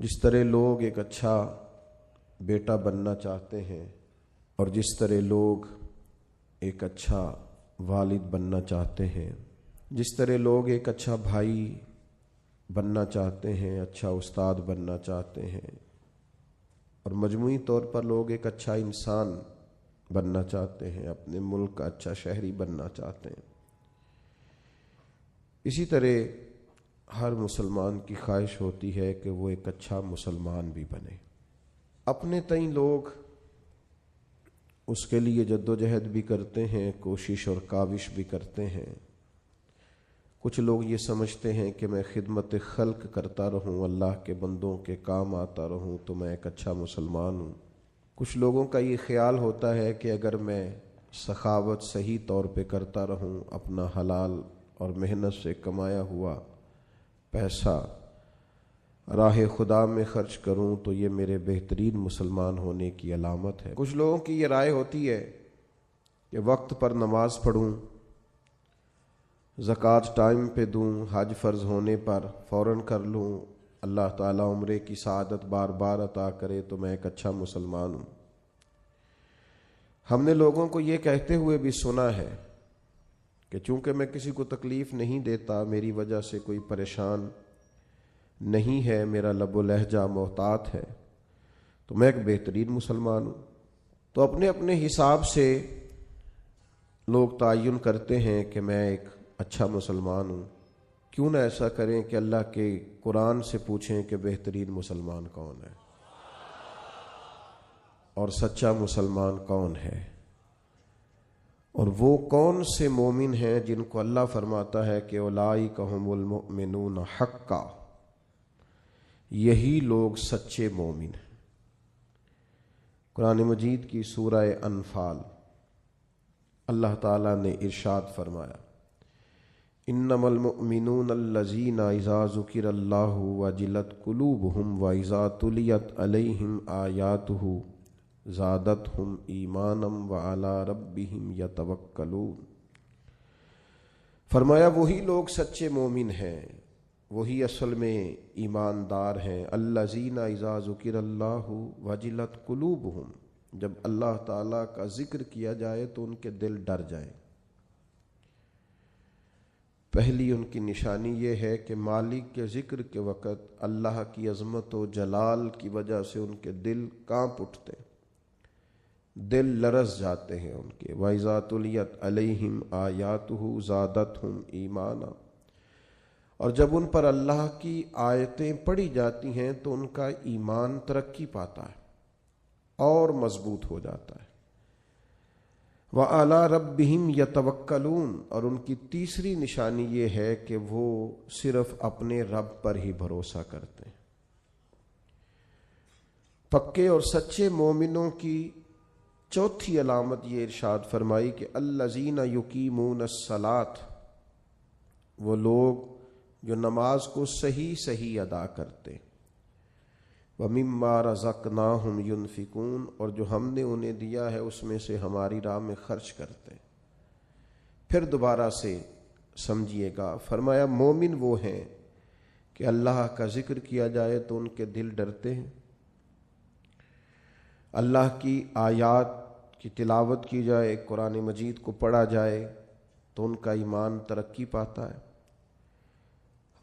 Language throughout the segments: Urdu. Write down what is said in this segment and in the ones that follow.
جس طرح لوگ ایک اچھا بیٹا بننا چاہتے ہیں اور جس طرح لوگ ایک اچھا والد بننا چاہتے ہیں، جس طرح لوگ ایک اچھا بھائی بننا چاہتے ہیں، اچھا استاد بننا چاہتے ہیں، اور مجموعی طور پر لوگ ایک اچھا انسان بننا چاہتے ہیں، اپنے ملک کا اچھا شہری بننا چاہتے ہیں، اسی طرح ہر مسلمان کی خواہش ہوتی ہے کہ وہ ایک اچھا مسلمان بھی بنے۔ اپنے تئیں لوگ اس کے لیے جدوجہد بھی کرتے ہیں، کوشش اور کاوش بھی کرتے ہیں۔ کچھ لوگ یہ سمجھتے ہیں کہ میں خدمت خلق کرتا رہوں، اللہ کے بندوں کے کام آتا رہوں تو میں ایک اچھا مسلمان ہوں۔ کچھ لوگوں کا یہ خیال ہوتا ہے کہ اگر میں سخاوت صحیح طور پہ کرتا رہوں، اپنا حلال اور محنت سے کمایا ہوا پیسہ راہ خدا میں خرچ کروں تو یہ میرے بہترین مسلمان ہونے کی علامت ہے۔ کچھ لوگوں کی یہ رائے ہوتی ہے کہ وقت پر نماز پڑھوں، زکوٰۃ ٹائم پہ دوں، حج فرض ہونے پر فوراً کر لوں، اللہ تعالیٰ عمرے کی سعادت بار بار عطا کرے تو میں ایک اچھا مسلمان ہوں۔ ہم نے لوگوں کو یہ کہتے ہوئے بھی سنا ہے کہ چونکہ میں کسی کو تکلیف نہیں دیتا، میری وجہ سے کوئی پریشان نہیں ہے، میرا لب و لہجہ محتاط ہے، تو میں ایک بہترین مسلمان ہوں۔ تو اپنے اپنے حساب سے لوگ تعین کرتے ہیں کہ میں ایک اچھا مسلمان ہوں۔ کیوں نہ ایسا کریں کہ اللہ کے قرآن سے پوچھیں کہ بہترین مسلمان کون ہے اور سچا مسلمان کون ہے، اور وہ کون سے مومن ہیں جن کو اللہ فرماتا ہے کہ اولئک ھم المؤمنون حقا، یہی لوگ سچے مومن ہیں۔ قرآن مجید کی سورہ انفال اللہ تعالیٰ نے ارشاد فرمایا، انما المؤمنون الذین اذا ذکر اللہ وجلت قلوبہم واذا تلیت علیہم آیاتہ زادتہم ایمانا وعلی ربہم یتوکلون۔ فرمایا وہی لوگ سچے مومن ہیں، وہی اصل میں ایماندار ہیں۔ الذین اذا ذکر اللہ وجلت قلوبہم، جب اللہ تعالیٰ کا ذکر کیا جائے تو ان کے دل ڈر جائیں۔ پہلی ان کی نشانی یہ ہے کہ مالک کے ذکر کے وقت اللہ کی عظمت و جلال کی وجہ سے ان کے دل کانپ اٹھتے، دل لرز جاتے ہیں ان کے۔ وَإِذَا تُلِيَتْ عَلَيْهِمْ آيَاتُهُ زَادَتْهُمْ ایمانا، اور جب ان پر اللہ کی آیتیں پڑھی جاتی ہیں تو ان کا ایمان ترقی پاتا ہے اور مضبوط ہو جاتا ہے۔ وَعَلَىٰ رَبِّهِمْ يَتَوَكَّلُونَ، اور ان کی تیسری نشانی یہ ہے کہ وہ صرف اپنے رب پر ہی بھروسہ کرتے ہیں۔ پکے اور سچے مومنوں کی چوتھی علامت یہ ارشاد فرمائی کہ الذین یقیمون الصلاۃ، وہ لوگ جو نماز کو صحیح ادا کرتے، وَمِمَّا رَزَقْنَاهُمْ يُنْفِقُونَ، اور جو ہم نے انہیں دیا ہے اس میں سے ہماری راہ میں خرچ کرتے۔ پھر دوبارہ سے سمجھیے گا، فرمایا مومن وہ ہیں کہ اللہ کا ذکر کیا جائے تو ان کے دل ڈرتے ہیں، اللہ کی آیات کی تلاوت کی جائے، قرآن مجید کو پڑھا جائے تو ان کا ایمان ترقی پاتا ہے،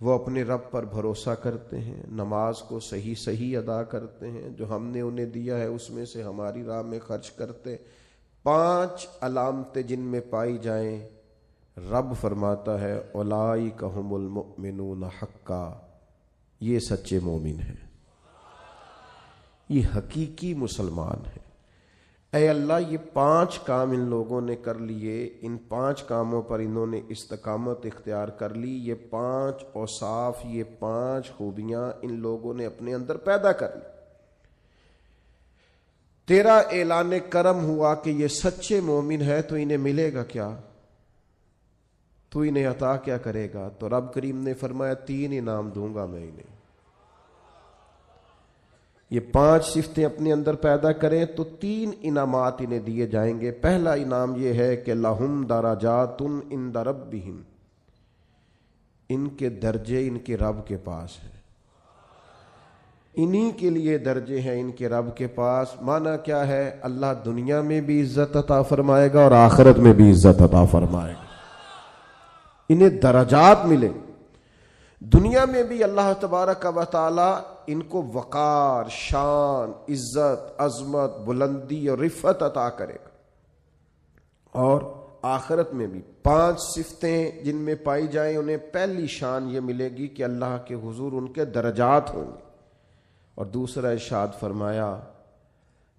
وہ اپنے رب پر بھروسہ کرتے ہیں، نماز کو صحیح ادا کرتے ہیں، جو ہم نے انہیں دیا ہے اس میں سے ہماری راہ میں خرچ کرتے۔ 5 علامتیں جن میں پائی جائیں، رب فرماتا ہے اولئک ھم المؤمنون حقا، یہ سچے مومن ہیں، یہ حقیقی مسلمان ہیں۔ اے اللہ، یہ 5 کام ان لوگوں نے کر لیے، ان 5 کاموں پر انہوں نے استقامت اختیار کر لی، یہ 5 اوصاف، یہ 5 خوبیاں ان لوگوں نے اپنے اندر پیدا کر لی۔ تیرا اعلان کرم ہوا کہ یہ سچے مومن ہے تو انہیں ملے گا کیا؟ تو انہیں عطا کیا کرے گا؟ تو رب کریم نے فرمایا 3 انعام دوں گا میں انہیں۔ یہ 5 صفتیں اپنے اندر پیدا کریں تو 3 انعامات انہیں دیے جائیں گے۔ پہلا انعام یہ ہے کہ لہم درجات عند ربہم، ان کے درجے ان کے رب کے پاس ہیں۔ انہی کے لیے درجے ہیں ان کے رب کے پاس۔ معنی کیا ہے؟ اللہ دنیا میں بھی عزت عطا فرمائے گا اور آخرت میں بھی عزت عطا فرمائے گا، انہیں درجات ملے۔ دنیا میں بھی اللہ تبارک و تعالی ان کو وقار، شان، عزت، عظمت، بلندی اور رفعت عطا کرے گا، اور آخرت میں بھی 5 صفتیں جن میں پائی جائیں انہیں پہلی شان یہ ملے گی کہ اللہ کے حضور ان کے درجات ہوں گے۔ اور دوسرا ارشاد فرمایا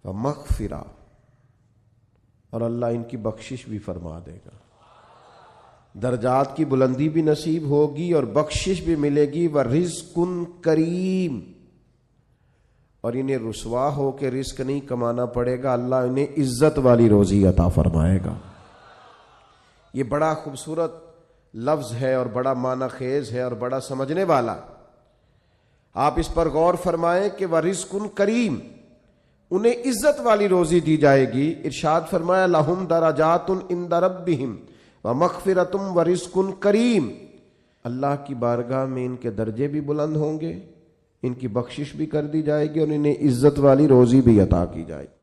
ومغفرہ، اور اللہ ان کی بخشش بھی فرما دے گا، درجات کی بلندی بھی نصیب ہوگی اور بخشش بھی ملے گی۔ ورزق کریم، اور انہیں رسوا ہو کے رزق نہیں کمانا پڑے گا، اللہ انہیں عزت والی روزی عطا فرمائے گا۔ یہ بڑا خوبصورت لفظ ہے اور بڑا معنی خیز ہے اور بڑا سمجھنے والا۔ آپ اس پر غور فرمائیں کہ ورزق کریم، انہیں عزت والی روزی دی جائے گی۔ ارشاد فرمایا لہم درجات عند ربہم ومغفرۃ ورزق کریم، اللہ کی بارگاہ میں ان کے درجے بھی بلند ہوں گے، ان کی بخشش بھی کر دی جائے گی اور انہیں عزت والی روزی بھی عطا کی جائے گی۔